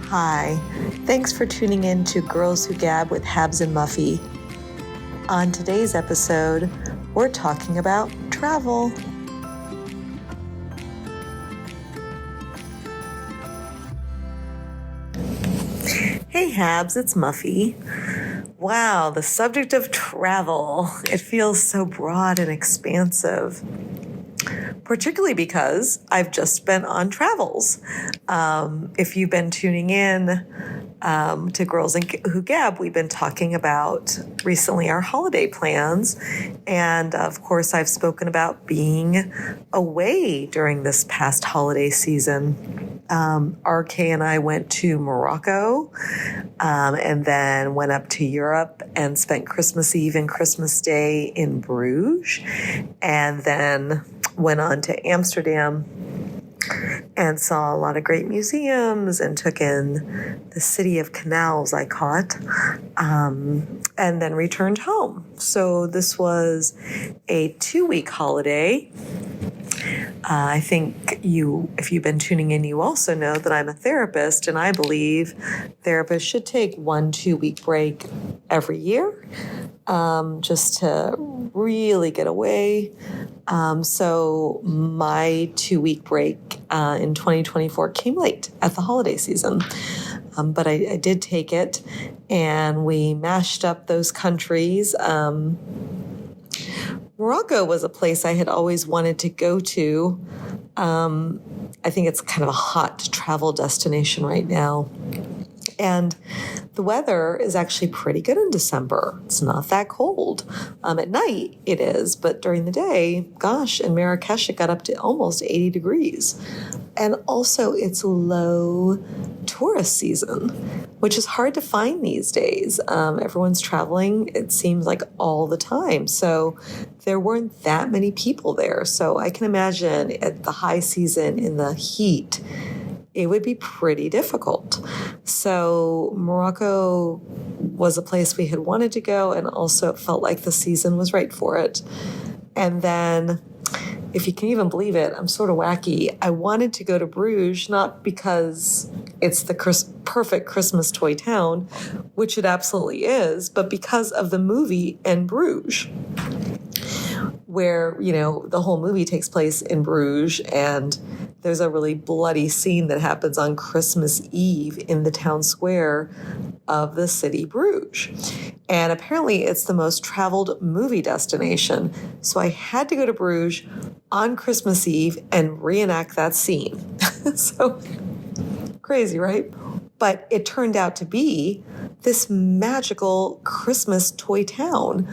Hi, thanks for tuning in to Girls Who Gab with Habs and Muffy. On today's episode, we're talking about travel. Hey Habs, it's Muffy. Wow, the subject of travel. It feels so broad and expansive. Particularly because I've just been on travels. If you've been tuning in to Girls Who Gab, we've been talking about recently our holiday plans. And of course, I've spoken about being away during this past holiday season. RK and I went to Morocco and then went up to Europe and spent Christmas Eve and Christmas Day in Bruges, and then went on to Amsterdam and saw a lot of great museums and took in the city of canals, I call it, and then returned home. So this was a 2-week holiday. I think if you've been tuning in, you also know that I'm a therapist, and I believe therapists should take 1-2 week break every year, just to really get away. So my 2-week break in 2024 came late at the holiday season. But I did take it, and we mashed up those countries. Morocco was a place I had always wanted to go to. I think it's kind of a hot travel destination right now. And the weather is actually pretty good in December. It's not that cold. At night it is, but during the day, gosh, in Marrakesh it got up to almost 80 degrees. And also it's low tourist season, which is hard to find these days. Everyone's traveling, it seems like, all the time. So there weren't that many people there. So I can imagine at the high season in the heat, it would be pretty difficult. So Morocco was a place we had wanted to go, and also it felt like the season was right for it. And then, if you can even believe it, I'm sort of wacky. I wanted to go to Bruges, not because it's the perfect Christmas toy town, which it absolutely is, but because of the movie In Bruges, where, the whole movie takes place in Bruges, and there's a really bloody scene that happens on Christmas Eve in the town square of the city Bruges. And apparently it's the most traveled movie destination. So I had to go to Bruges on Christmas Eve and reenact that scene. So crazy, right? But it turned out to be this magical Christmas toy town.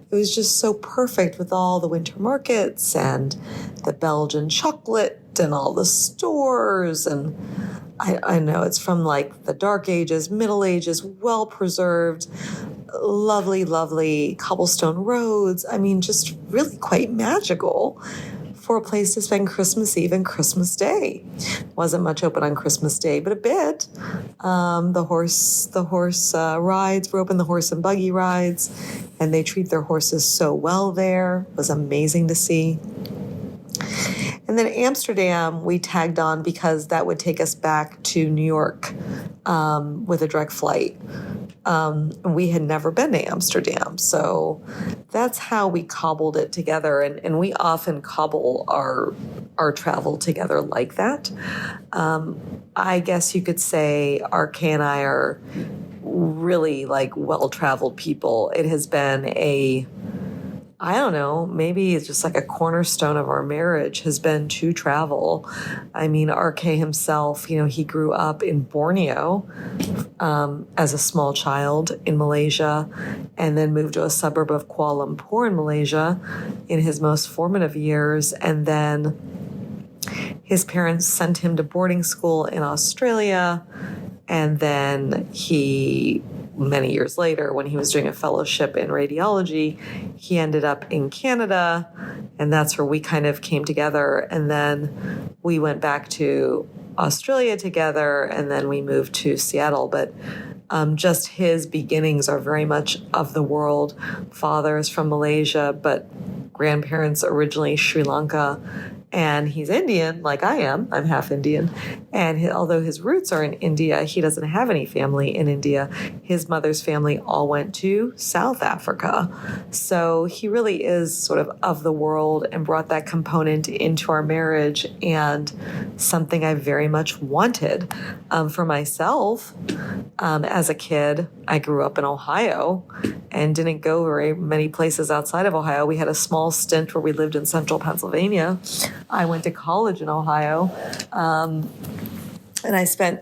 It was just so perfect with all the winter markets and the Belgian chocolate and all the stores. And I know it's from like the Dark Ages, Middle Ages, well preserved, lovely, lovely cobblestone roads. I mean, just really quite magical for a place to spend Christmas Eve and Christmas Day. Wasn't much open on Christmas Day, but a bit. The horse rides were open, the horse and buggy rides, and they treat their horses so well there. It was amazing to see. And then Amsterdam, we tagged on because that would take us back to New York with a direct flight. We had never been to Amsterdam, so that's how we cobbled it together. And we often cobble our travel together like that. I guess you could say RK and I are really like well-traveled people. It has been I don't know, maybe it's just like a cornerstone of our marriage has been to travel. I mean, RK himself, he grew up in Borneo as a small child in Malaysia, and then moved to a suburb of Kuala Lumpur in Malaysia in his most formative years. And then his parents sent him to boarding school in Australia. And then many years later, when he was doing a fellowship in radiology, he ended up in Canada, and that's where we kind of came together. And then we went back to Australia together, and then we moved to Seattle. But just his beginnings are very much of the world. Father is from Malaysia, but grandparents originally Sri Lanka, and he's Indian, like I am. I'm half Indian. And although his roots are in India, he doesn't have any family in India. His mother's family all went to South Africa. So he really is sort of the world and brought that component into our marriage, and something I very much wanted. For myself, as a kid, I grew up in Ohio and didn't go very many places outside of Ohio. We had a small stint where we lived in central Pennsylvania. I went to college in Ohio, and I spent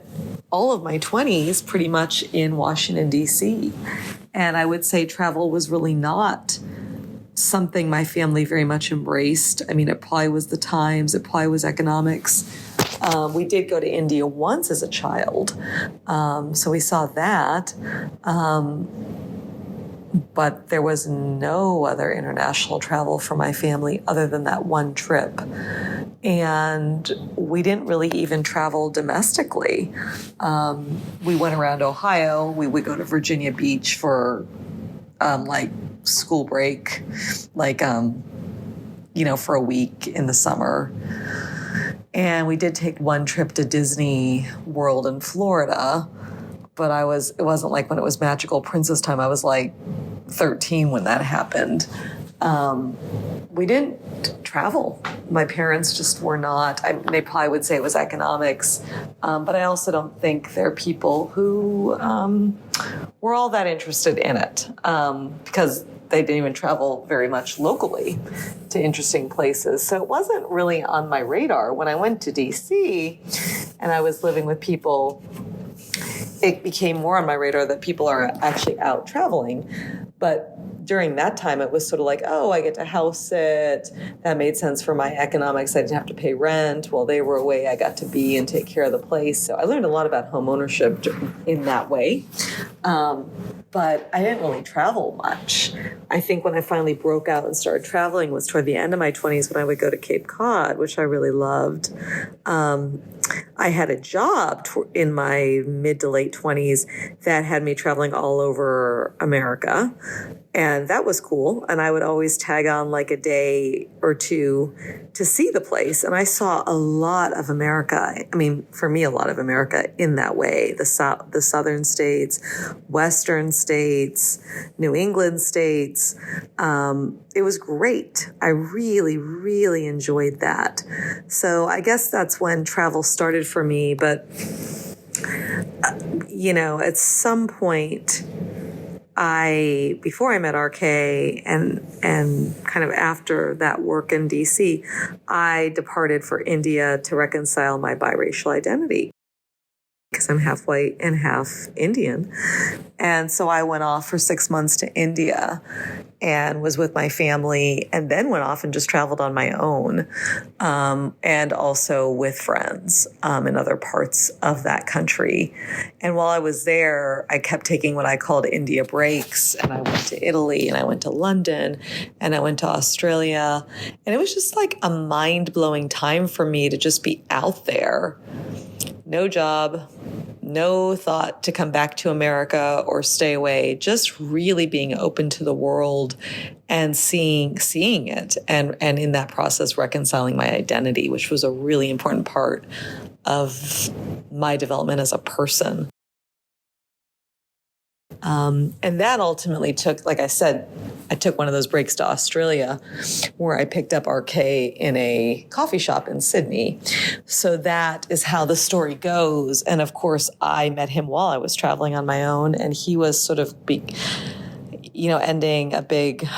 all of my 20s pretty much in Washington, D.C. And I would say travel was really not something my family very much embraced. I mean, it probably was the times, it probably was economics. We did go to India once as a child, so we saw that. But there was no other international travel for my family other than that one trip. And we didn't really even travel domestically. We went around Ohio. We would go to Virginia Beach for like school break, like, for a week in the summer. And we did take one trip to Disney World in Florida. But it wasn't like when it was Magical Princess time. I was like 13 when that happened. We didn't travel. My parents just were not. They probably would say it was economics. But I also don't think they're people who were all that interested in it, because they didn't even travel very much locally to interesting places. So it wasn't really on my radar. When I went to D.C. and I was living with people, it became more on my radar that people are actually out traveling. But during that time, it was sort of like, oh, I get to house sit. That made sense for my economics. I didn't have to pay rent. While they were away, I got to be and take care of the place. So I learned a lot about home ownership in that way. But I didn't really travel much. I think when I finally broke out and started traveling was toward the end of my 20s when I would go to Cape Cod, which I really loved. I had a job in my mid to late 20s that had me traveling all over America. And that was cool. And I would always tag on like a day or two to see the place. And I saw a lot of America. I mean, for me, a lot of America in that way. The southern states, western states, New England states. It was great. I really, really enjoyed that. So I guess that's when travel started for me. But, at some point, before I met RK and kind of after that work in DC, I departed for India to reconcile my biracial identity, because I'm half white and half Indian. And so I went off for 6 months to India and was with my family, and then went off and just traveled on my own, and also with friends in other parts of that country. And while I was there, I kept taking what I called India breaks, and I went to Italy, and I went to London, and I went to Australia. And it was just like a mind-blowing time for me to just be out there. No job, no thought to come back to America or stay away, just really being open to the world and seeing it, and in that process reconciling my identity, which was a really important part of my development as a person. And that ultimately took, like I said, I took one of those breaks to Australia where I picked up RK in a coffee shop in Sydney. So that is how the story goes. And of course, I met him while I was traveling on my own, and he was sort of ending a big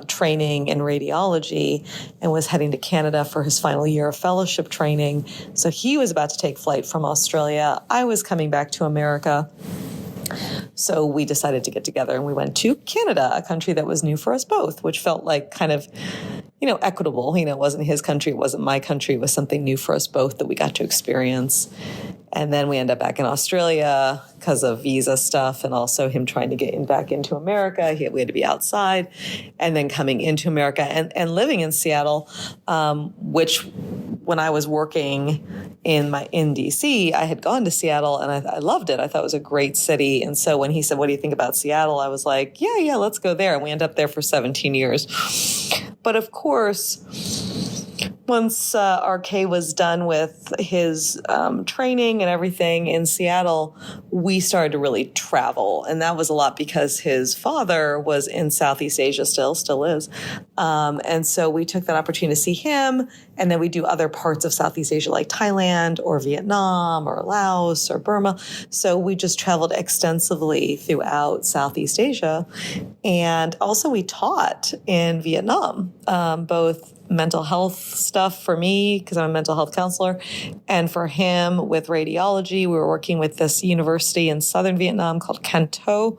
training in radiology and was heading to Canada for his final year of fellowship training. So he was about to take flight from Australia. I was coming back to America. So we decided to get together, and we went to Canada, a country that was new for us both, which felt like kind of, equitable. It wasn't his country, it wasn't my country, it was something new for us both that we got to experience. And then we end up back in Australia because of visa stuff and also him trying to get back into America. We had to be outside, and then coming into America and living in Seattle, which when I was working in DC, I had gone to Seattle and I loved it. I thought it was a great city. And so when he said, "What do you think about Seattle?" I was like, yeah, let's go there. And we ended up there for 17 years. But of course, once RK was done with his training and everything in Seattle, we started to really travel. And that was a lot because his father was in Southeast Asia still is. And so we took that opportunity to see him. And then we do other parts of Southeast Asia like Thailand or Vietnam or Laos or Burma. So we just traveled extensively throughout Southeast Asia. And also we taught in Vietnam, both mental health stuff for me because I'm a mental health counselor, and for him with radiology. We were working with this university in southern Vietnam called Canto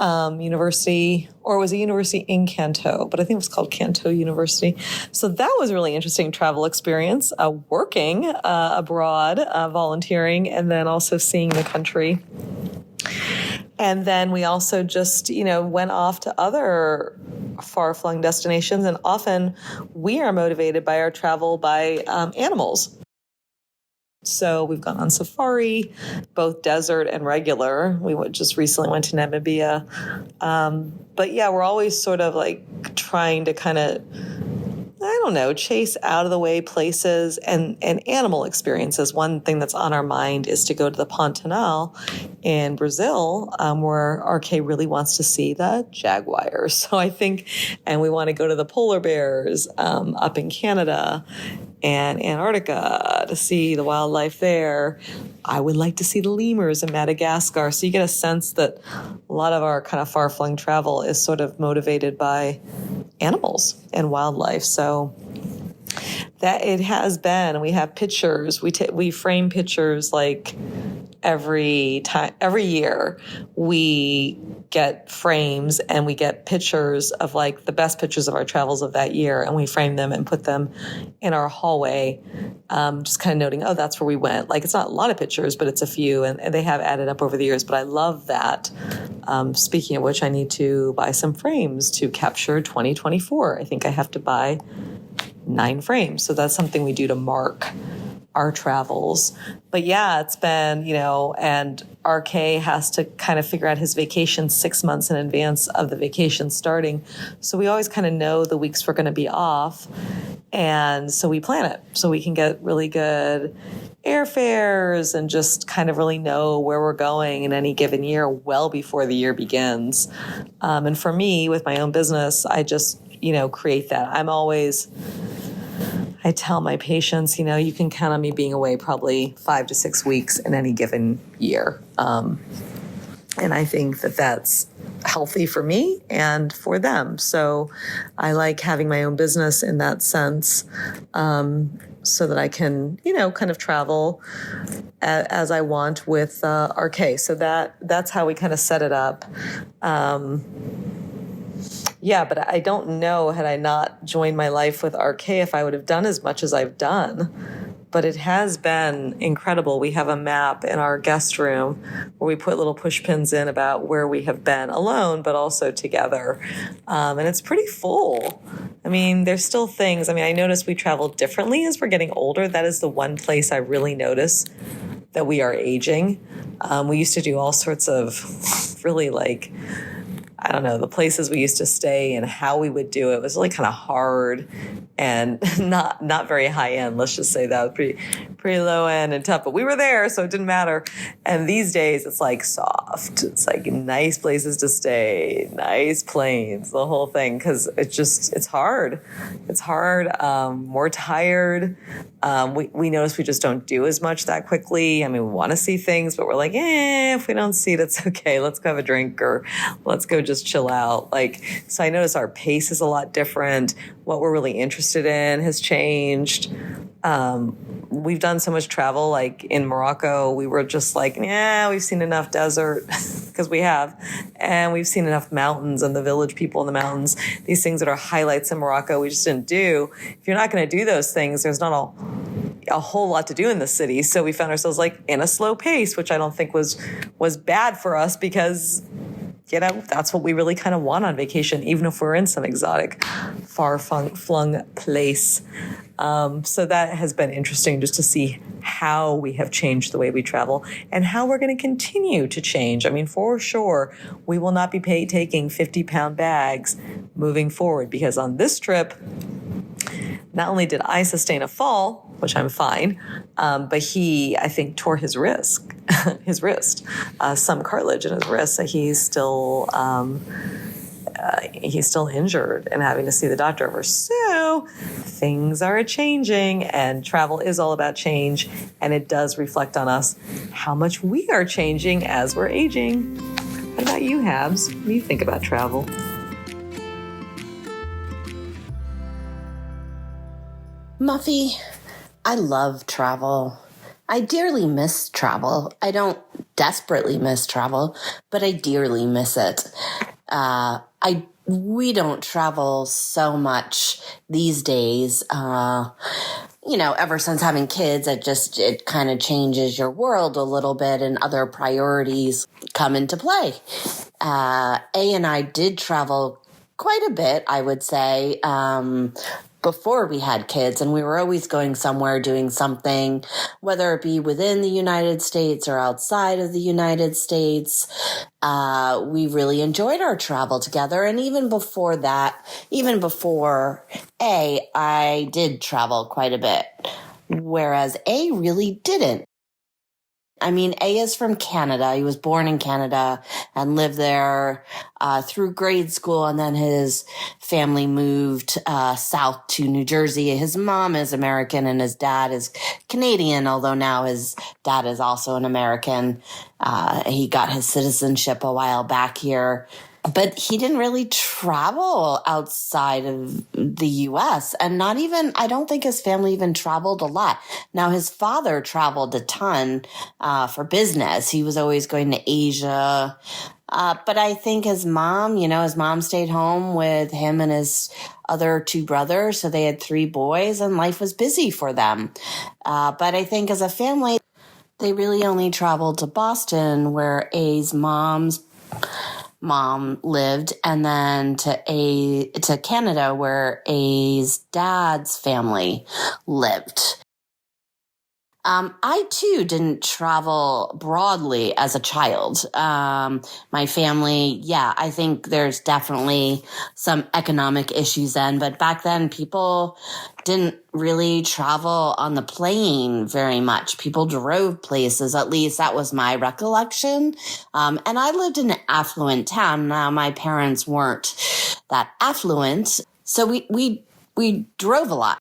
University, or it was a university in Canto, but I think it was called Canto University. So that was a really interesting travel experience, working abroad, volunteering, and then also seeing the country. And then we also just, went off to other far-flung destinations. And often we are motivated by our travel by animals. So we've gone on safari, both desert and regular. We just recently went to Namibia. But yeah, we're always sort of like trying to kind of, chase out of the way places and animal experiences. One thing that's on our mind is to go to the Pantanal in Brazil, where RK really wants to see the jaguars. So I think, and we want to go to the polar bears up in Canada and Antarctica to see the wildlife there. I would like to see the lemurs in Madagascar. So you get a sense that a lot of our kind of far-flung travel is sort of motivated by animals and wildlife. So that it has been. We have pictures. We frame pictures like every year. We get frames and we get pictures of like the best pictures of our travels of that year, and we frame them and put them in our hallway, just kind of noting, oh, that's where we went. Like, it's not a lot of pictures, but it's a few, and they have added up over the years. But I love that. Speaking of which, I need to buy some frames to capture 2024. I think I have to buy 9 frames. So that's something we do to mark our travels. But yeah, it's been, and RK has to kind of figure out his vacation 6 months in advance of the vacation starting. So we always kind of know the weeks we're going to be off. And so we plan it so we can get really good airfares and just kind of really know where we're going in any given year well before the year begins. And for me, with my own business, I just, create that. I tell my patients, you can count on me being away probably 5 to 6 weeks in any given year. And I think that that's healthy for me and for them. So I like having my own business in that sense, so that I can, kind of travel as I want with RK. So that's how we kind of set it up. Yeah, but I don't know, had I not joined my life with RK, if I would have done as much as I've done. But it has been incredible. We have a map in our guest room where we put little push pins in about where we have been alone, but also together. And it's pretty full. I mean, there's still things. I mean, I notice we travel differently as we're getting older. That is the one place I really notice that we are aging. We used to do all sorts of really the places we used to stay and how we would do it was really kind of hard and not very high end. Let's just say that was pretty low end and tough, but we were there, so it didn't matter. And these days it's like soft. It's like nice places to stay, nice planes, the whole thing. Cause it's hard. It's hard. More tired. We notice we just don't do as much that quickly. I mean, we want to see things, but we're like, if we don't see it, it's okay. Let's go have a drink or let's go just chill out. So I notice our pace is a lot different. What we're really interested in has changed. We've done so much travel. Like in Morocco, we were just like, we've seen enough desert because we have, and we've seen enough mountains and the village people in the mountains. These things that are highlights in Morocco, we just didn't do. If you're not going to do those things, there's not a whole lot to do in the city. So we found ourselves like in a slow pace, which I don't think was bad for us because, that's what we really kind of want on vacation, even if we're in some exotic, far-flung place. So that has been interesting just to see how we have changed the way we travel and how we're going to continue to change. I mean, for sure, we will not be taking 50-pound bags moving forward, because on this trip, not only did I sustain a fall, which I'm fine, but he, I think, tore his wrist, some cartilage in his wrist. So he's still injured and having to see the doctor over. So things are changing, and travel is all about change, and it does reflect on us how much we are changing as we're aging. What about you, Habs? What do you think about travel? Muffy, I love travel. I dearly miss travel. I don't desperately miss travel, but I dearly miss it. We don't travel so much these days. Ever since having kids, it kind of changes your world a little bit, and other priorities come into play. A and I did travel quite a bit, I would say, before we had kids, and we were always going somewhere, doing something, whether it be within the United States or outside of the United States. We really enjoyed our travel together. And even before that, I did travel quite a bit, whereas A really didn't. I mean, A is from Canada. He was born in Canada and lived there through grade school, and then his family moved south to New Jersey. His mom is American and his dad is Canadian, although now his dad is also an American. He got his citizenship a while back here. But he didn't really travel outside of the U.S. and I don't think his family even traveled a lot. Now, his father traveled a ton for business. He was always going to Asia. But I think his mom stayed home with him and his other two brothers. So they had 3 boys, and life was busy for them. But I think as a family, they really only traveled to Boston, where A's mom's mom lived, and then to Canada, where A's dad's family lived. I too didn't travel broadly as a child. My family, I think there's definitely some economic issues then, but back then people didn't really travel on the plane very much. People drove places, at least that was my recollection. And I lived in an affluent town. Now, my parents weren't that affluent, so we drove a lot.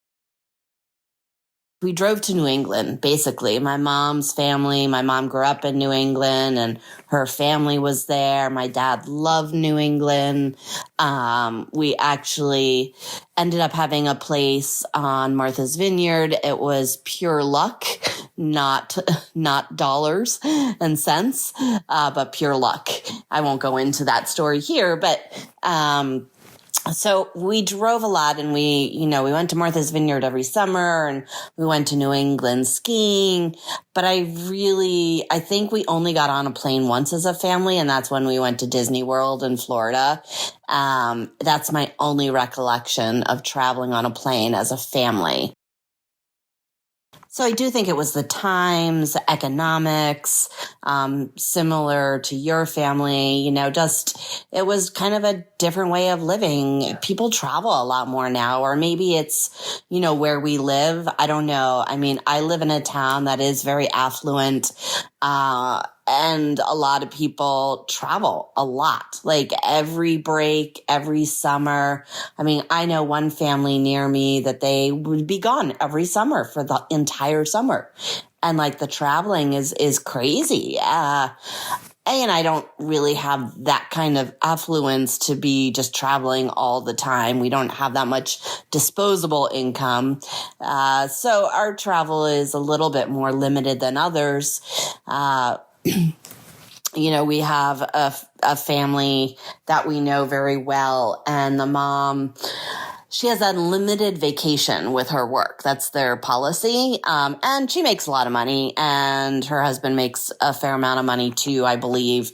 We drove to New England, basically. My mom grew up in New England, and her family was there. My dad loved New England. We actually ended up having a place on Martha's Vineyard. It was pure luck, not dollars and cents, but pure luck. I won't go into that story here, but so we drove a lot, and we went to Martha's Vineyard every summer, and we went to New England skiing. But I think we only got on a plane once as a family, and that's when we went to Disney World in Florida. That's my only recollection of traveling on a plane as a family. So I do think it was the times, economics, similar to your family, it was kind of a different way of living. People travel a lot more now, or maybe it's, where we live. I don't know. I mean, I live in a town that is very affluent, and a lot of people travel a lot, like every break, every summer. I mean, I know one family near me that they would be gone every summer for the entire summer. And like the traveling is crazy. And I don't really have that kind of affluence to be just traveling all the time. We don't have that much disposable income. So our travel is a little bit more limited than others. We have a family that we know very well, and the mom, She has unlimited vacation with her work. That's their policy. And she makes a lot of money, and her husband makes a fair amount of money too, I believe.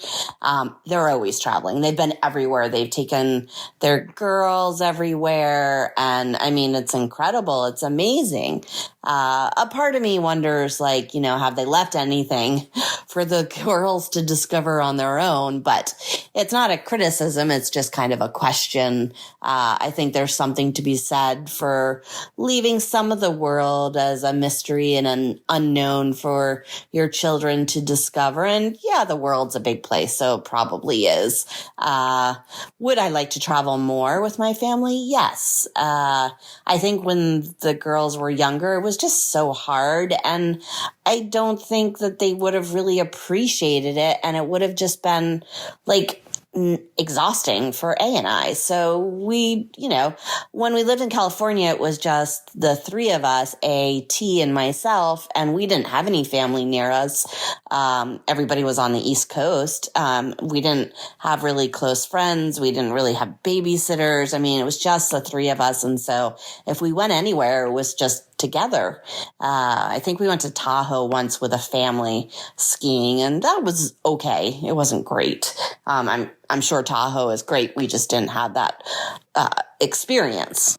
They're always traveling. They've been everywhere. They've taken their girls everywhere. And I mean, it's incredible. It's amazing. A part of me wonders, like, have they left anything for the girls to discover on their own? But it's not a criticism. It's just kind of a question. I think there's something to be said for leaving some of the world as a mystery and an unknown for your children to discover. And yeah, the world's a big place, so it probably is. Would I like to travel more with my family? Yes. I think when the girls were younger, it was just so hard. And I don't think that they would have really appreciated it. And it would have just been like exhausting for A and I. So we, when we lived in California, it was just the three of us, A, T, and myself, and we didn't have any family near us. Everybody was on the East Coast. We didn't have really close friends. We didn't really have babysitters. I mean, it was just the three of us. And so if we went anywhere, it was just together. I think we went to Tahoe once with a family skiing, and that was okay. It wasn't great. I'm sure Tahoe is great. We just didn't have that experience.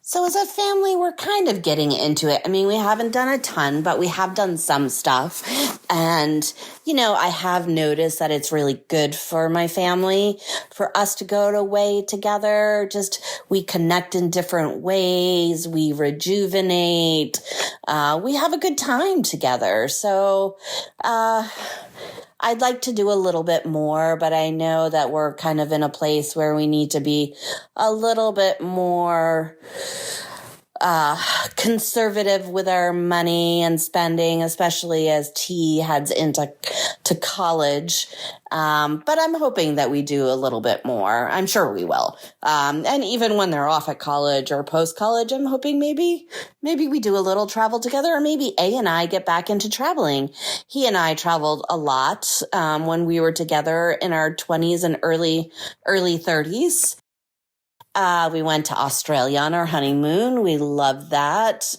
So as a family, we're kind of getting into it. I mean, we haven't done a ton, but we have done some stuff. And, I have noticed that it's really good for my family for us to go away together. Just we connect in different ways. We rejuvenate. We have a good time together. So, I'd like to do a little bit more, but I know that we're kind of in a place where we need to be a little bit more conservative with our money and spending, especially as T heads into college. But I'm hoping that we do a little bit more. I'm sure we will. And even when they're off at college or post-college, I'm hoping maybe we do a little travel together, or maybe A and I get back into traveling. He and I traveled a lot when we were together in our 20s and early 30s. We went to Australia on our honeymoon. We loved that.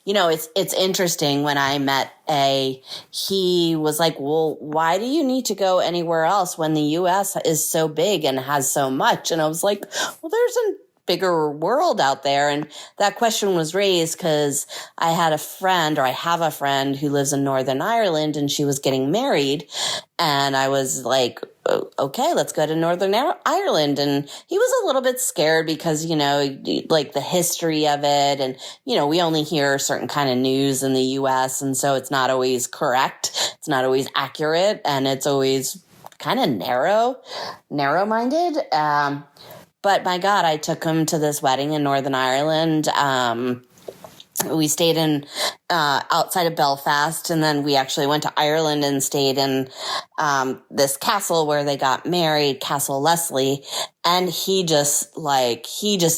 It's interesting. When I met A, he was like, well, why do you need to go anywhere else when the U.S. is so big and has so much? And I was like, well, there's a bigger world out there. And that question was raised because I have a friend who lives in Northern Ireland, and she was getting married. And I was like, okay, let's go to Northern Ireland. And he was a little bit scared because, like the history of it. And, we only hear certain kind of news in the U.S. And so it's not always correct. It's not always accurate. And it's always kind of narrow-minded. But my God, I took him to this wedding in Northern Ireland. We stayed in outside of Belfast, and then we actually went to Ireland and stayed in this castle where they got married, Castle Leslie. And he just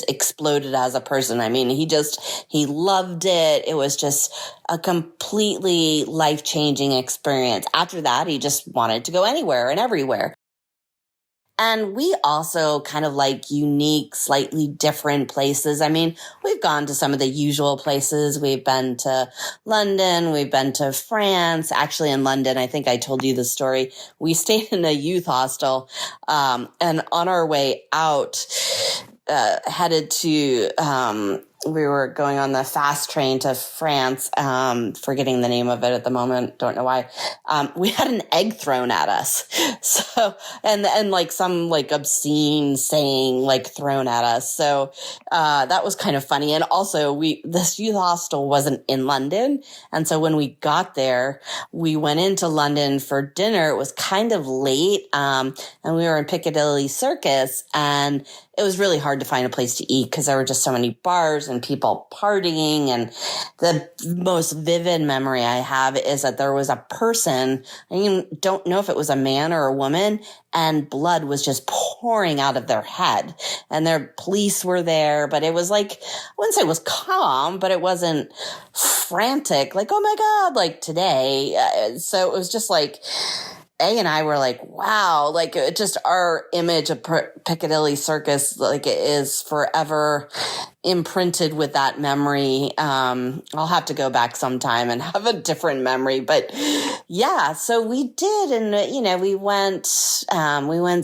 exploded as a person. I mean, he loved it. It was just a completely life-changing experience. After that, he just wanted to go anywhere and everywhere. And we also kind of like unique, slightly different places. I mean, we've gone to some of the usual places. We've been to London. We've been to France. Actually, in London, I think I told you the story. We stayed in a youth hostel. And on our way out, headed to, we were going on the fast train to France, forgetting the name of it at the moment. Don't know why. We had an egg thrown at us. So, and like some like obscene saying like thrown at us. So, that was kind of funny. And also this youth hostel wasn't in London. And so when we got there, we went into London for dinner. It was kind of late. And we were in Piccadilly Circus, and it was really hard to find a place to eat because there were just so many bars and people partying. And the most vivid memory I have is that there was a person, I don't know if it was a man or a woman, and blood was just pouring out of their head. And their police were there, but it was like, I wouldn't say it was calm, but it wasn't frantic, like, oh my God, like today. So it was just like, A and I were like, wow, like it just our image of Piccadilly Circus, like it is forever imprinted with that memory. I'll have to go back sometime and have a different memory, but yeah, so we did. And, we went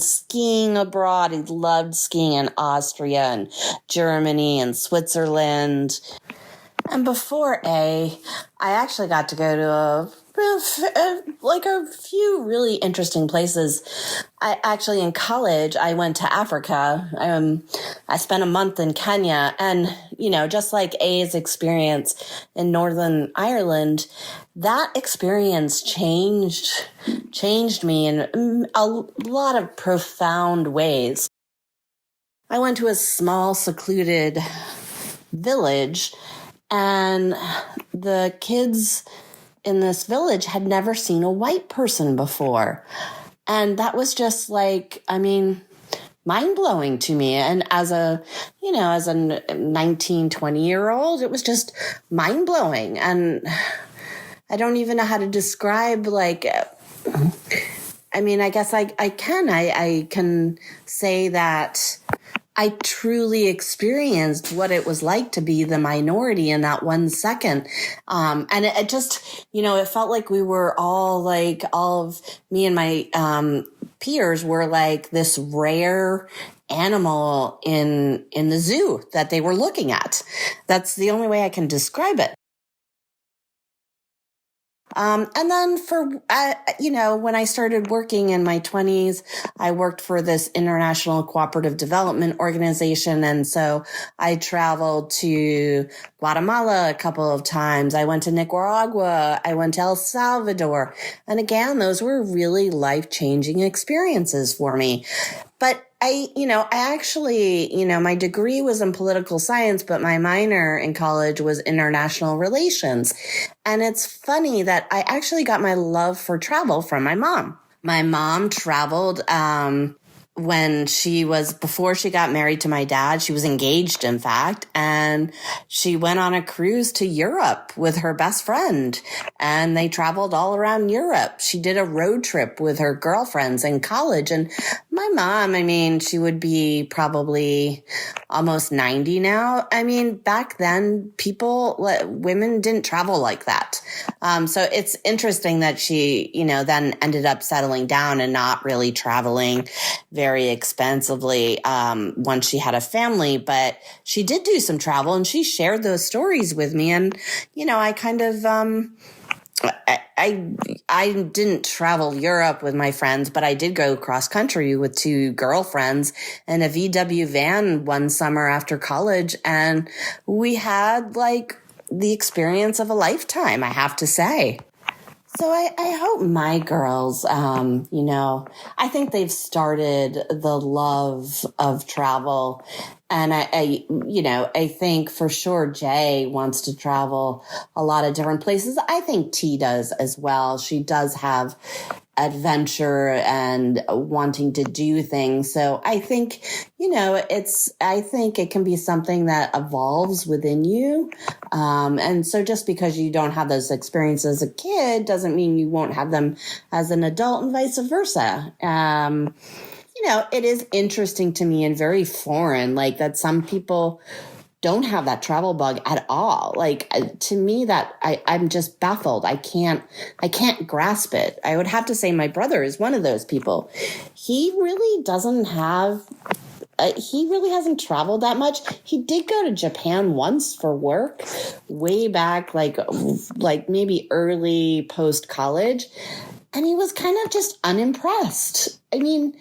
skiing abroad. He loved skiing in Austria and Germany and Switzerland. And before I actually got to go to a few really interesting places. I actually, in college, I went to Africa. I spent a month in Kenya, and, just like A's experience in Northern Ireland, that experience changed me in a lot of profound ways. I went to a small, secluded village, and the kids in this village had never seen a white person before. And that was just mind-blowing to me. And as a 19, 20-year-old, it was just mind-blowing. And I don't even know how to describe, I guess I can. I can say that I truly experienced what it was like to be the minority in that 1 second. And it just, it felt like we were all of me and my peers were like this rare animal in the zoo that they were looking at. That's the only way I can describe it. And then when I started working in my 20s, I worked for this international cooperative development organization. And so I traveled to Guatemala a couple of times. I went to Nicaragua. I went to El Salvador. And again, those were really life-changing experiences for me. But I actually, my degree was in political science, but my minor in college was international relations. And it's funny that I actually got my love for travel from my mom. My mom traveled, before she got married to my dad. She was engaged, in fact, and she went on a cruise to Europe with her best friend, and they traveled all around Europe. She did a road trip with her girlfriends in college. And my mom, she would be probably almost 90 now. Back then, women didn't travel like that. So it's interesting that she, then ended up settling down and not really traveling very expensively once she had a family, but she did do some travel, and she shared those stories with me. And, I kind of, I didn't travel Europe with my friends, but I did go cross country with two girlfriends in a VW van one summer after college. And we had the experience of a lifetime, I have to say. So I hope my girls, I think they've started the love of travel. And I think for sure Jay wants to travel a lot of different places. I think T does as well. She does have adventure and wanting to do things. So I think, I think it can be something that evolves within you. And so just because you don't have those experiences as a kid doesn't mean you won't have them as an adult, and vice versa. It is interesting to me and very foreign, that some people don't have that travel bug at all. To me, that I'm just baffled. I can't grasp it. I would have to say my brother is one of those people. He really doesn't have, he really hasn't traveled that much. He did go to Japan once for work way back, maybe early post-college. And he was kind of just unimpressed. He didn't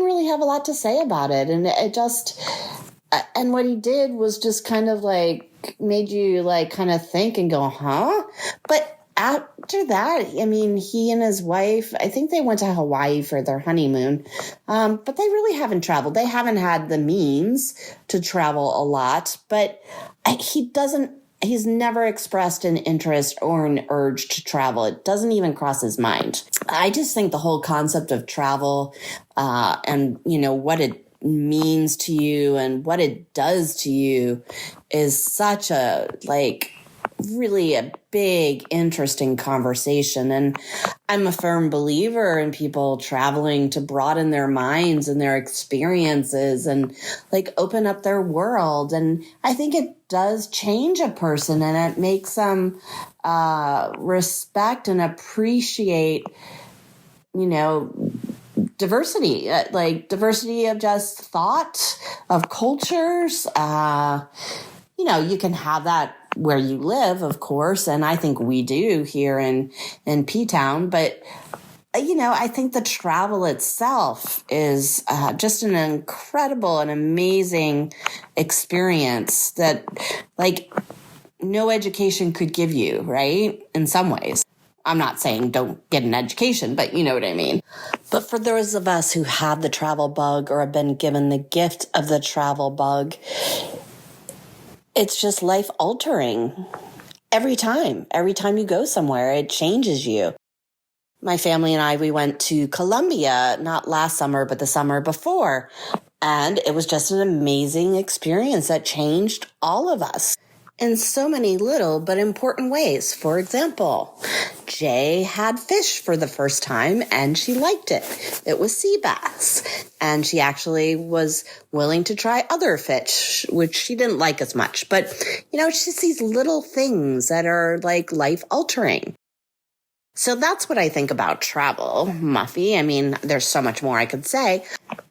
really have a lot to say about it. And and what he did was just kind of made you kind of think and go, huh? But after that, he and his wife, I think they went to Hawaii for their honeymoon. But they really haven't traveled. They haven't had the means to travel a lot, but he's never expressed an interest or an urge to travel. It doesn't even cross his mind. I just think the whole concept of travel, and what it means to you and what it does to you is such a really a big, interesting conversation. And I'm a firm believer in people traveling to broaden their minds and their experiences and like open up their world. And I think it does change a person, and it makes them respect and appreciate, diversity, like diversity of just thought, of cultures. You can have that where you live, of course, and I think we do here in P-Town, but I think the travel itself is just an incredible and amazing experience that like no education could give you, right? In some ways. I'm not saying don't get an education, but you know what I mean. But for those of us who have the travel bug or have been given the gift of the travel bug, it's just life altering. Every time you go somewhere, it changes you. My family and I, we went to Colombia, not last summer, but the summer before. And it was just an amazing experience that changed all of us in so many little but important ways. For example, Jay had fish for the first time and she liked it. It was sea bass. And she actually was willing to try other fish, which she didn't like as much. But, it's just these little things that are like life altering. So that's what I think about travel, Muffy. I mean, there's so much more I could say.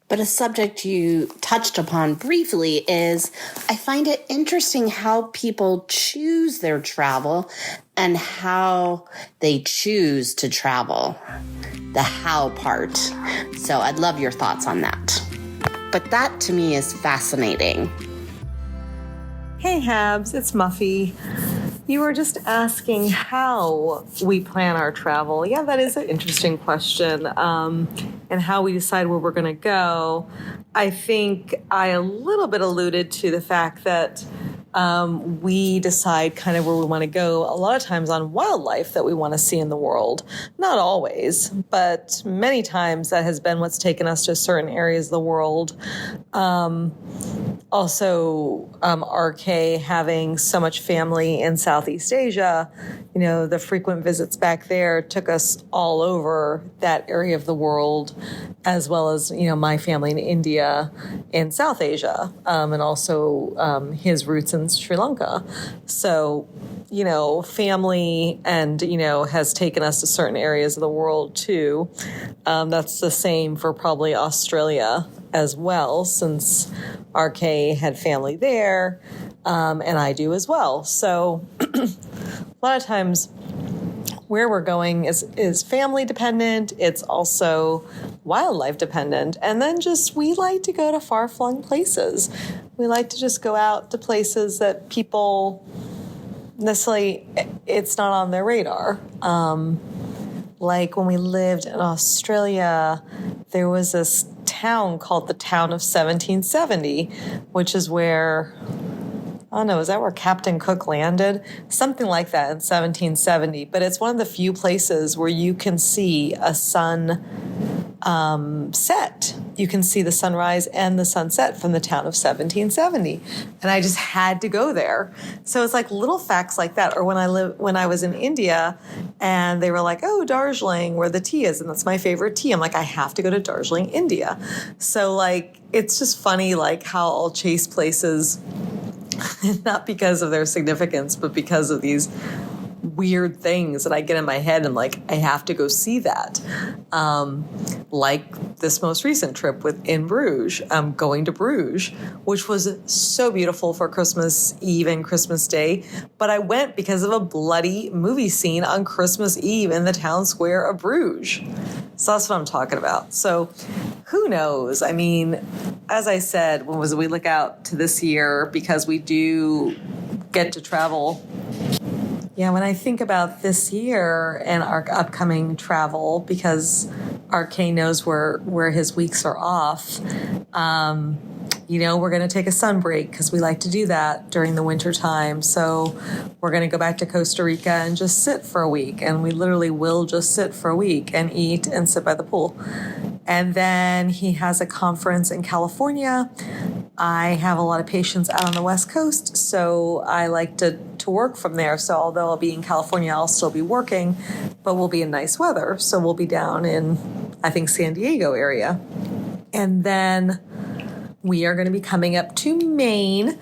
But a subject you touched upon briefly is I find it interesting how people choose their travel and how they choose to travel. The how part. So I'd love your thoughts on that. But that to me is fascinating. Hey Habs, it's Muffy. You were just asking how we plan our travel. Yeah, that is an interesting question. And how we decide where we're going to go. I think I a little bit alluded to the fact that we decide kind of where we want to go a lot of times on wildlife that we want to see in the world. Not always, but many times that has been what's taken us to certain areas of the world. Also, RK having so much family in Southeast Asia, the frequent visits back there took us all over that area of the world, as well as, my family in India, in South Asia, and also his roots in Sri Lanka. So, family and, has taken us to certain areas of the world too. That's the same for probably Australia as well, since RK had family there, and I do as well. So a lot of times where we're going is family dependent. It's also wildlife dependent. And then we like to go to far-flung places. We like to just go out to places that people necessarily, it's not on their radar. Like when we lived in Australia, there was this town called the town of 1770, which is where, I don't know, is that where Captain Cook landed? Something like that in 1770. But it's one of the few places where you can see a sun set. You can see the sunrise and the sunset from the town of 1770. And I just had to go there. So it's like little facts like that. Or when I was in India and they were like, oh, Darjeeling, where the tea is. And that's my favorite tea. I'm like, I have to go to Darjeeling, India. So like, it's just funny, like how I'll chase places, not because of their significance, but because of these weird things that I get in my head and like, I have to go see that. Like this most recent trip in Bruges, going to Bruges, which was so beautiful for Christmas Eve and Christmas Day. But I went because of a bloody movie scene on Christmas Eve in the town square of Bruges. So that's what I'm talking about. So who knows? I mean, as I said, we look out to this year because we do get to travel. Yeah, when I think about this year and our upcoming travel, because RK knows where his weeks are off, we're going to take a sun break because we like to do that during the winter time. So we're going to go back to Costa Rica and just sit for a week. And we literally will just sit for a week and eat and sit by the pool. And then he has a conference in California. I have a lot of patients out on the West Coast, so I like to to work from there. So although I'll be in California, I'll still be working, but we'll be in nice weather. So we'll be down in, I think, San Diego area. And then we are going to be coming up to Maine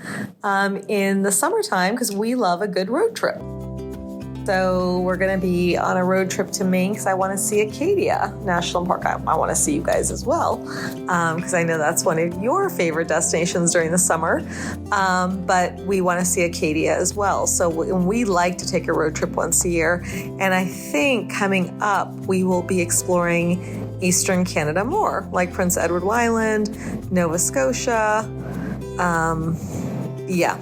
in the summertime because we love a good road trip. So we're going to be on a road trip to Maine because I want to see Acadia National Park. I want to see you guys as well because I know that's one of your favorite destinations during the summer. But we want to see Acadia as well. So we like to take a road trip once a year. And I think coming up, we will be exploring Eastern Canada more, like Prince Edward Island, Nova Scotia.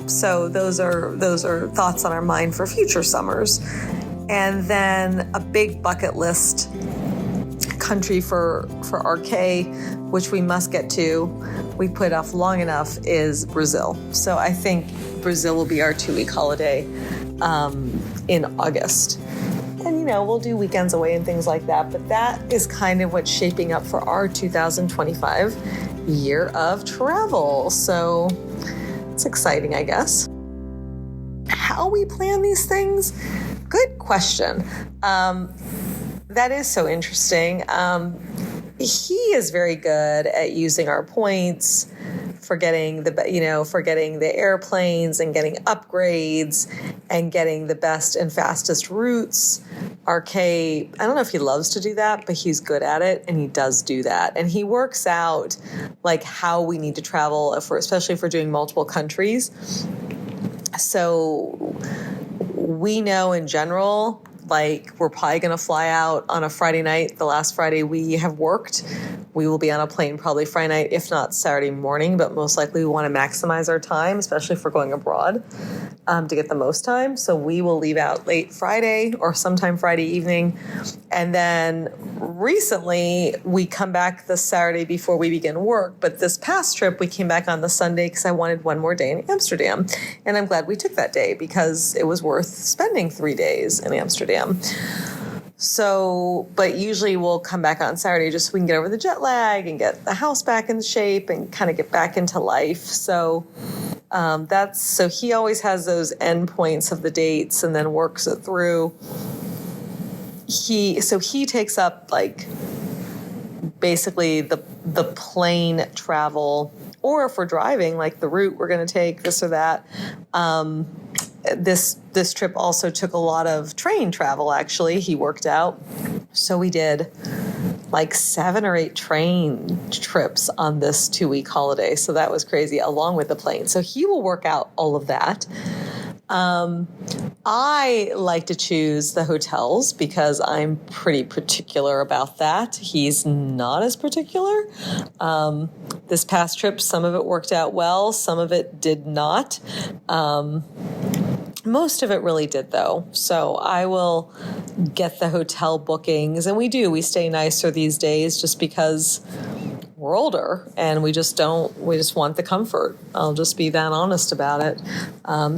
So those are thoughts on our mind for future summers. And then a big bucket list country for RK, which we must get to, we put off long enough, is Brazil. So I think Brazil will be our 2-week holiday in August. And, we'll do weekends away and things like that. But that is kind of what's shaping up for our 2025 year of travel. So it's exciting, I guess. How we plan these things? Good question. That is so interesting. He is very good at using our points for getting the airplanes and getting upgrades and getting the best and fastest routes. RK, I don't know if he loves to do that, but he's good at it, and he does do that. And he works out like how we need to travel, especially if we're doing multiple countries. So we know in general, like, we're probably going to fly out on a Friday night. The last Friday we have worked, we will be on a plane probably Friday night, if not Saturday morning, but most likely we want to maximize our time, especially if we're going abroad, to get the most time. So we will leave out late Friday or sometime Friday evening. And then recently we come back the Saturday before we begin work. But this past trip, we came back on the Sunday because I wanted one more day in Amsterdam. And I'm glad we took that day because it was worth spending 3 days in Amsterdam. So, but usually we'll come back on Saturday just so we can get over the jet lag and get the house back in shape and kind of get back into life. So so he always has those end points of the dates and then works it through. He takes up like basically the plane travel, or if we're driving, like the route we're going to take, this or that. This trip also took a lot of train travel, actually. He worked out. So we did like 7 or 8 train trips on this 2-week holiday. So that was crazy, along with the plane. So he will work out all of that. I like to choose the hotels because I'm pretty particular about that. He's not as particular. This past trip, some of it worked out well, some of it did not. Most of it really did, though. So I will get the hotel bookings, and we stay nicer these days just because we're older and we just want the comfort. I'll just be that honest about it.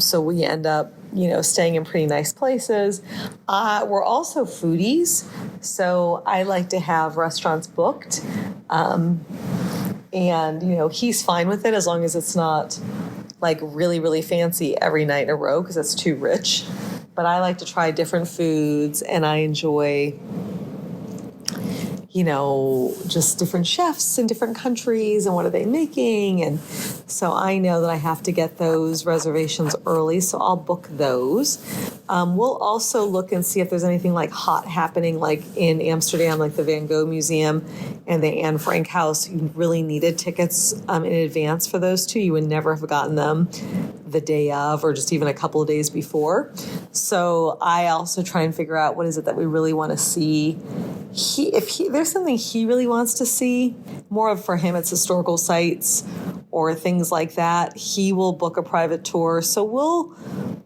So we end up, staying in pretty nice places. We're also foodies, so I like to have restaurants booked. And, he's fine with it as long as it's not like really, really fancy every night in a row because it's too rich. But I like to try different foods, and I enjoy, just different chefs in different countries and what are they making. And so I know that I have to get those reservations early, so I'll book those. We'll also look and see if there's anything like hot happening, like in Amsterdam, like the Van Gogh Museum and the Anne Frank House. You really needed tickets in advance for those two. You would never have gotten them the day of or just even a couple of days before. So I also try and figure out what is it that we really want to see. If there's something he really wants to see, more of for him it's historical sites or things like that, he will book a private tour. So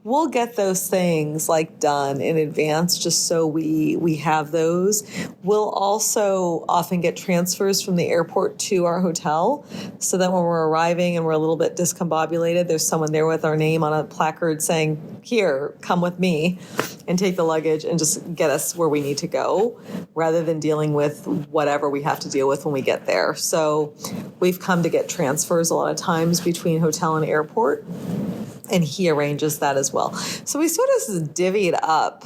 we'll get those things like done in advance just so we have those. We'll also often get transfers from the airport to our hotel so that when we're arriving and we're a little bit discombobulated, there's someone there with our name on a placard saying, "Here, come with me," and take the luggage and just get us where we need to go, rather than dealing with whatever we have to deal with when we get there. So we've come to get transfers a lot of times between hotel and airport. and he arranges that as well. So we sort of divvy it up.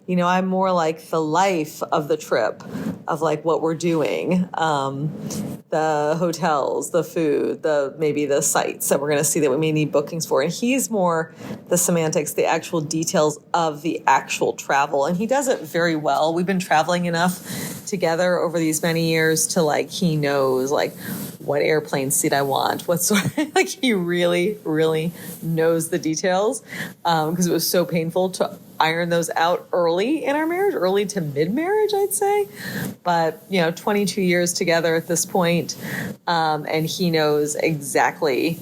You know, I'm more like the life of the trip, of like what we're doing, the hotels, the food, maybe the sites that we're going to see that we may need bookings for. And he's more the semantics, the actual details of the actual travel. And he does it very well. We've been traveling enough together over these many years to like, he knows like what airplane seat I want, what sort of, like he really, really knows the details, because it was so painful to iron those out early in our marriage, early to mid-marriage, I'd say. But, 22 years together at this point, and he knows exactly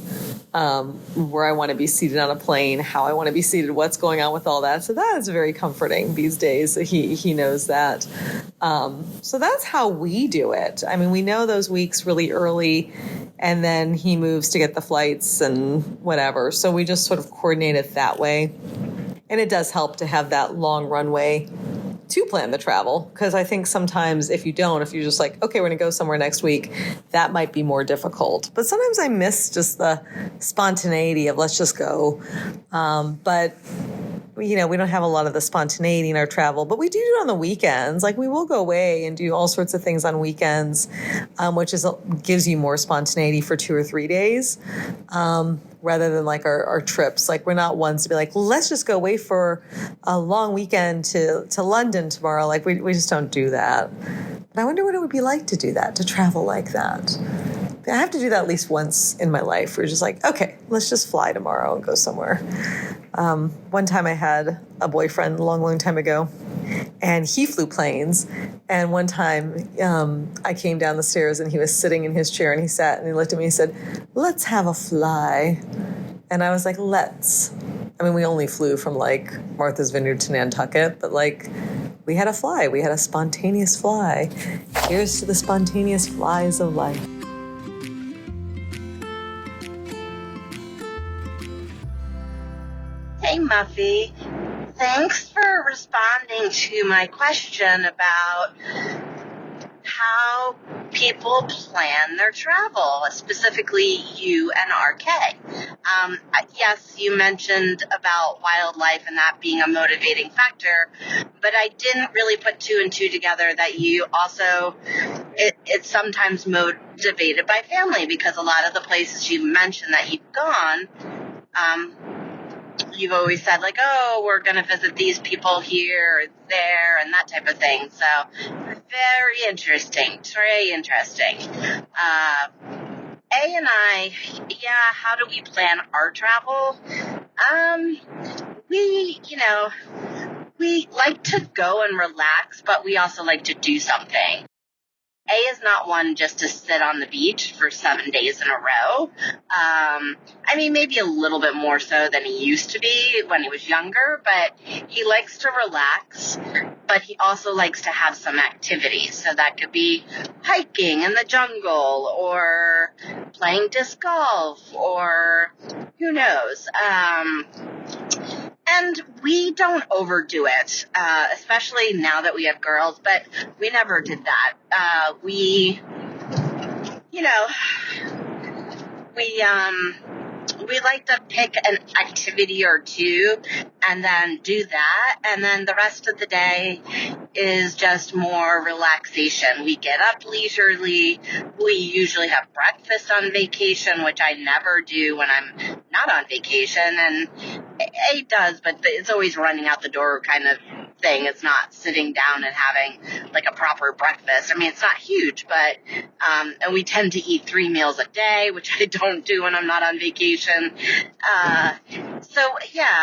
where I want to be seated on a plane, how I want to be seated, what's going on with all that. So that is very comforting these days. He knows that. So that's how we do it. I mean, we know those weeks really early, and then he moves to get the flights and whatever. So we just sort of coordinate it that way. And it does help to have that long runway to plan the travel, because I think sometimes if you're just like, okay, we're going to go somewhere next week, that might be more difficult. But sometimes I miss just the spontaneity of let's just go. But we don't have a lot of the spontaneity in our travel, but we do it on the weekends. Like we will go away and do all sorts of things on weekends, which gives you more spontaneity for 2 or 3 days, rather than like our trips. Like we're not ones to be like, let's just go away for a long weekend to London tomorrow. Like we just don't do that. But I wonder what it would be like to do that, to travel like that. I have to do that at least once in my life. We're just like, okay, let's just fly tomorrow and go somewhere. One time I had a boyfriend a long, long time ago, and he flew planes. And one time I came down the stairs and he was sitting in his chair and he sat and he looked at me and he said, let's have a fly. And I was like, let's. I mean, we only flew from like Martha's Vineyard to Nantucket, but like we had a fly. We had a spontaneous fly. Here's to the spontaneous flies of life. Hey, Muffy. Thanks for responding to my question about how people plan their travel, specifically you and RK. Yes, you mentioned about wildlife and that being a motivating factor, but I didn't really put 2 and 2 together that you also, it's sometimes motivated by family, because a lot of the places you mentioned that you've gone, you've always said like, oh, we're going to visit these people here or there and that type of thing. So very interesting. A and I, how do we plan our travel? We like to go and relax, but we also like to do something. A is not one just to sit on the beach for 7 days in a row. Maybe a little bit more so than he used to be when he was younger, but he likes to relax, but he also likes to have some activity. So that could be hiking in the jungle or playing disc golf or who knows. And we don't overdo it, especially now that we have girls, but we never did that. We like to pick an activity or two and then do that. And then the rest of the day is just more relaxation. We get up leisurely. We usually have breakfast on vacation, which I never do when I'm not on vacation. And A does, but it's always running out the door kind of thing. It's not sitting down and having like a proper breakfast. I mean, it's not huge, but, and we tend to eat 3 meals a day, which I don't do when I'm not on vacation.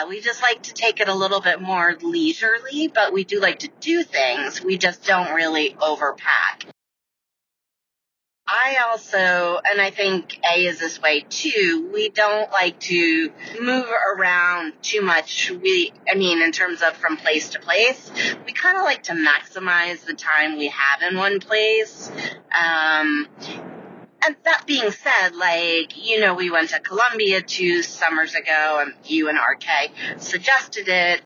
We just like to take it a little bit more leisurely, but we do like to do things. We just don't really overpack. I also, and I think A is this way too, we don't like to move around too much. In terms of from place to place, we kind of like to maximize the time we have in one place. And that being said, we went to Colombia 2 summers ago, and you and RK suggested it.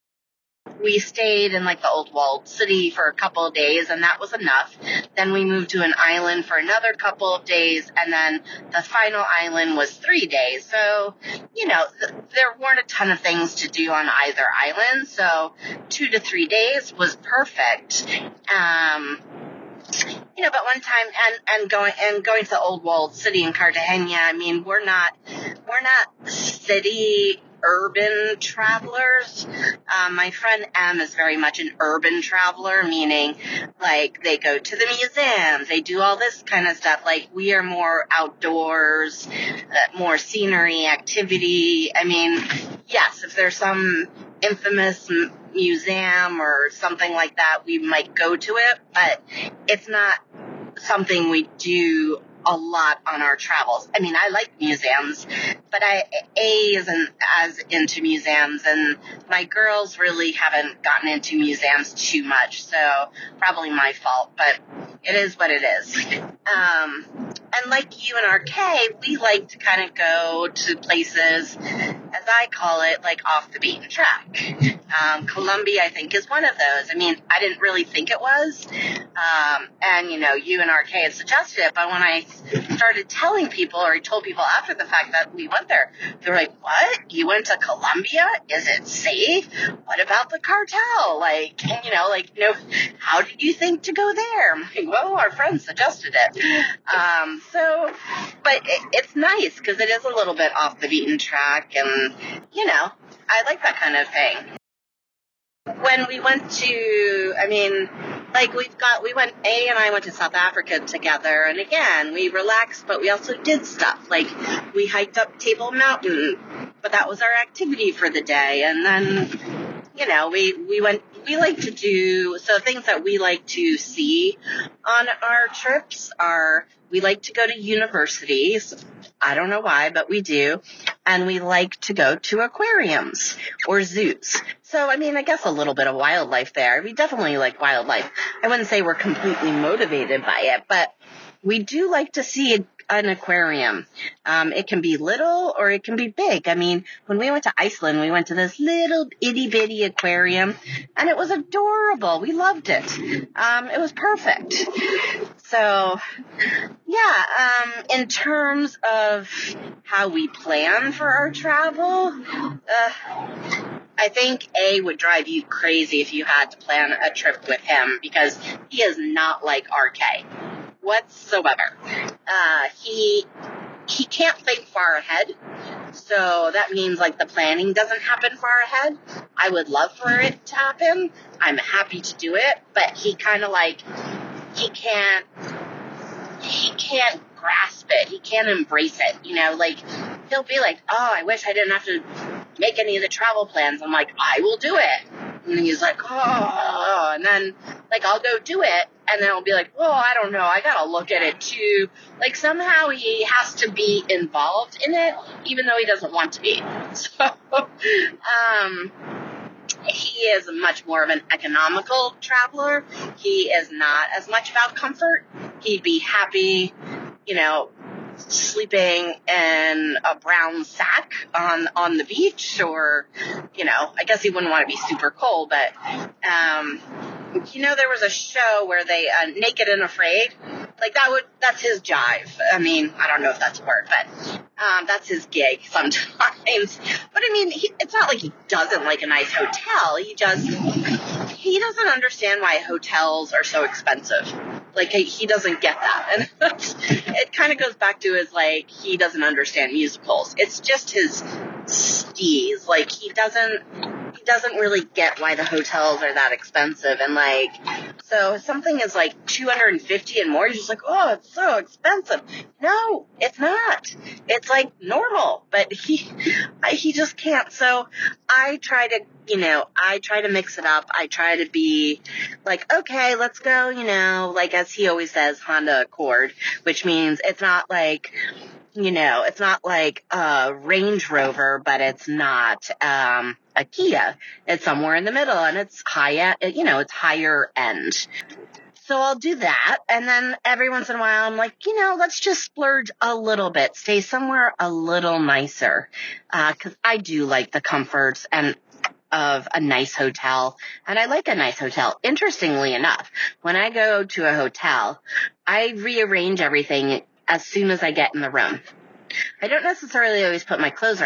We stayed in like the old walled city for a couple of days, and that was enough. Then we moved to an island for another couple of days, and then the final island was 3 days. So, there weren't a ton of things to do on either island, so 2 to 3 days was perfect. But one time and going to the old walled city in Cartagena, I mean, we're not city urban travelers. My friend M is very much an urban traveler, meaning like they go to the museums, they do all this kind of stuff. Like we are more outdoors, more scenery, activity. I mean, yes, if there's some infamous museum or something like that, we might go to it, but it's not something we do a lot on our travels. I mean, I like museums, but A isn't as into museums, and my girls really haven't gotten into museums too much, so probably my fault, but it is what it is. And like you and RK, we like to kind of go to places, as I call it, like off the beaten track. Colombia, I think, is one of those. I mean, I didn't really think it was. And, you and RK had suggested it, but when I started telling people, or I told people after the fact that we went there, they were like, what? You went to Colombia? Is it safe? What about the cartel? How did you think to go there? I'm like, well, our friends suggested it. But it's nice because it is a little bit off the beaten track, and, I like that kind of thing. When we went A and I went to South Africa together, and again, we relaxed, but we also did stuff. Like, we hiked up Table Mountain, but that was our activity for the day, and then, we like to do, so things that we like to see on our trips are, we like to go to universities. I don't know why, but we do. And we like to go to aquariums or zoos. So, I guess a little bit of wildlife there. We definitely like wildlife. I wouldn't say we're completely motivated by it, but we do like to see an aquarium. It can be little or it can be big. When we went to Iceland, we went to this little itty bitty aquarium, and it was adorable. We loved it. It was perfect. So, yeah, in terms of how we plan for our travel, I think A would drive you crazy if you had to plan a trip with him, because he is not like RK whatsoever. He can't think far ahead, so that means like the planning doesn't happen far ahead. I would love for it to happen. I'm happy to do it, but he kind of like he can't grasp it. He can't embrace it. He'll be like, oh, I wish I didn't have to make any of the travel plans. I'm like, I will do it. And he's like, oh, and then I'll go do it. And then I'll be like, well, I don't know. I got to look at it too. Somehow he has to be involved in it, even though he doesn't want to be. So, he is much more of an economical traveler. He is not as much about comfort. He'd be happy, sleeping in a brown sack on the beach, or, I guess he wouldn't want to be super cold, but, there was a show where they, Naked and Afraid, that's his jive. I don't know if that's a word, but, that's his gig sometimes. But it's not like he doesn't like a nice hotel. He doesn't understand why hotels are so expensive. He doesn't get that. And it kind of goes back to his, he doesn't understand musicals. It's just his steez. He doesn't really get why the hotels are that expensive. And, so if something is, $250 and more, he's just like, oh, it's so expensive. No, it's not. It's, normal. But he just can't. So I try to mix it up. I try to be okay, let's go, as he always says, Honda Accord, which means it's not it's not like a Range Rover, but it's not a Kia. It's somewhere in the middle, and it's it's higher end. So I'll do that, and then every once in a while I'm like, let's just splurge a little bit, stay somewhere a little nicer, because I do like the comforts, and of a nice hotel, and I like a nice hotel. Interestingly enough, when I go to a hotel, I rearrange everything as soon as I get in the room. I don't necessarily always put my clothes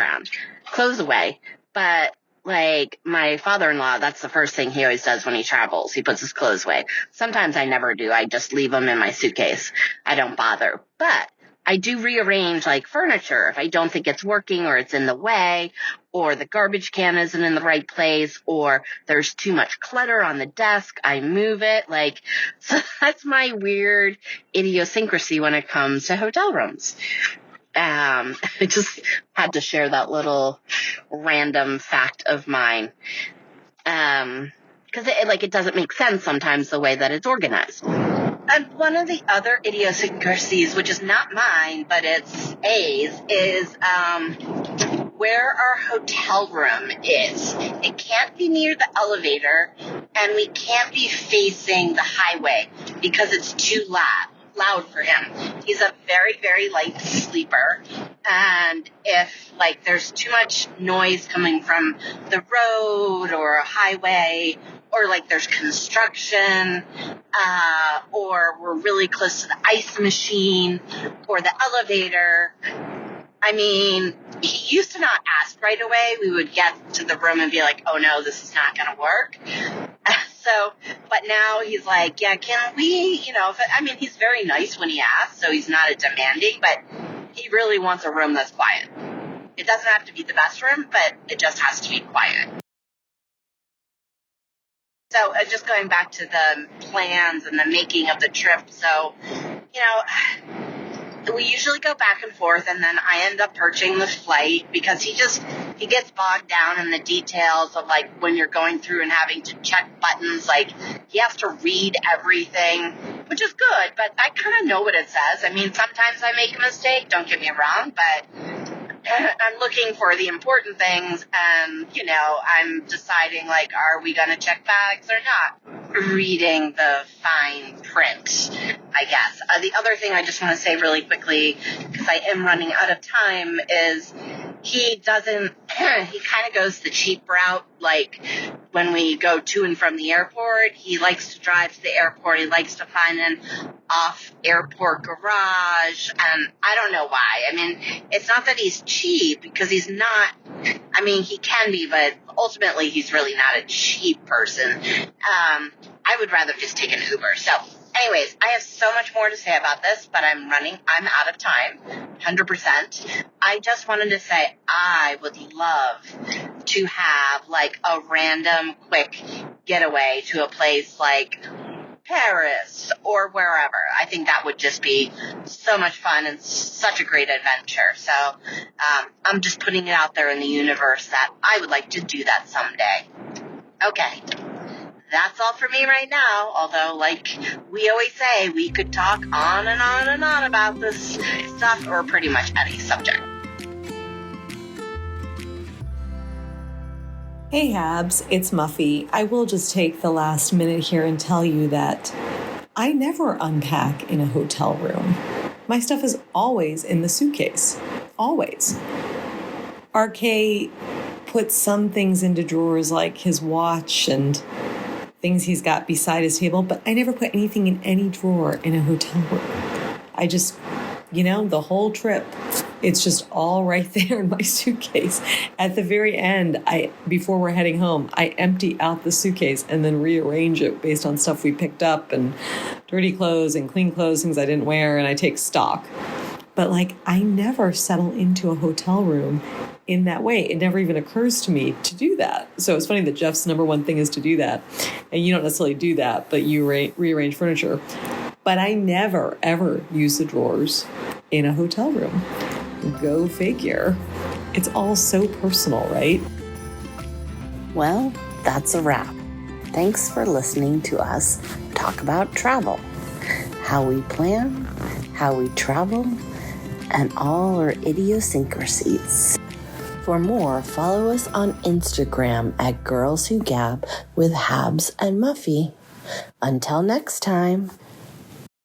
away, but like my father-in-law, that's the first thing he always does when he travels. He puts his clothes away. Sometimes I never do. I just leave them in my suitcase. I don't bother. But I do rearrange like furniture if I don't think it's working or it's in the way or the garbage can isn't in the right place or there's too much clutter on the desk. I move it. So that's my weird idiosyncrasy when it comes to hotel rooms. I just had to share that little random fact of mine. Because it doesn't make sense sometimes the way that it's organized. And one of the other idiosyncrasies, which is not mine, but it's A's, is where our hotel room is. It can't be near the elevator, and we can't be facing the highway because it's too loud for him. He's a very, very light sleeper, and if there's too much noise coming from the road or a highway, or there's construction, or we're really close to the ice machine or the elevator, I mean, he used to not ask right away. We would get to the room and be like, oh no, this is not going to work. But now he's like, yeah, can we, he's very nice when he asks, so he's not demanding, but he really wants a room that's quiet. It doesn't have to be the best room, but it just has to be quiet. So just going back to the plans and the making of the trip. So, we usually go back and forth, and then I end up purchasing the flight because he gets bogged down in the details of when you're going through and having to check buttons. He has to read everything, which is good, but I kind of know what it says. I mean, sometimes I make a mistake, don't get me wrong, but I'm looking for the important things, and, I'm deciding, are we going to check bags or not? Reading the fine print, I guess. The other thing I just want to say really quickly, because I am running out of time, is he kind of goes the cheap route. When we go to and from the airport, he likes to drive to the airport. He likes to find an off-airport garage, and I don't know why. I mean, it's not that he's cheap, because he's not. I mean, he can be, but ultimately he's really not a cheap person. I would rather just take an Uber. So anyways, I have so much more to say about this, but I'm out of time, 100%. I just wanted to say I would love to have a random quick getaway to a place like Paris or wherever. I think that would just be so much fun and such a great adventure. So I'm just putting it out there in the universe that I would like to do that someday. Okay. That's all for me right now, although, we always say, we could talk on and on and on about this stuff, or pretty much any subject. Hey Habs, it's Muffy. I will just take the last minute here and tell you that I never unpack in a hotel room. My stuff is always in the suitcase. Always. RK puts some things into drawers like his watch and things he's got beside his table, but I never put anything in any drawer in a hotel room. I just, the whole trip, it's just all right there in my suitcase. At the very end, before we're heading home, I empty out the suitcase and then rearrange it based on stuff we picked up and dirty clothes and clean clothes, things I didn't wear, and I take stock. But I never settle into a hotel room in that way. It never even occurs to me to do that. So it's funny that Jeff's number one thing is to do that. And you don't necessarily do that, but you rearrange furniture. But I never, ever use the drawers in a hotel room. Go figure. It's all so personal, right? Well, that's a wrap. Thanks for listening to us talk about travel, how we plan, how we travel, and all our idiosyncrasies. For more, follow us on Instagram at Girls Who Gab with Habs and Muffy. Until next time.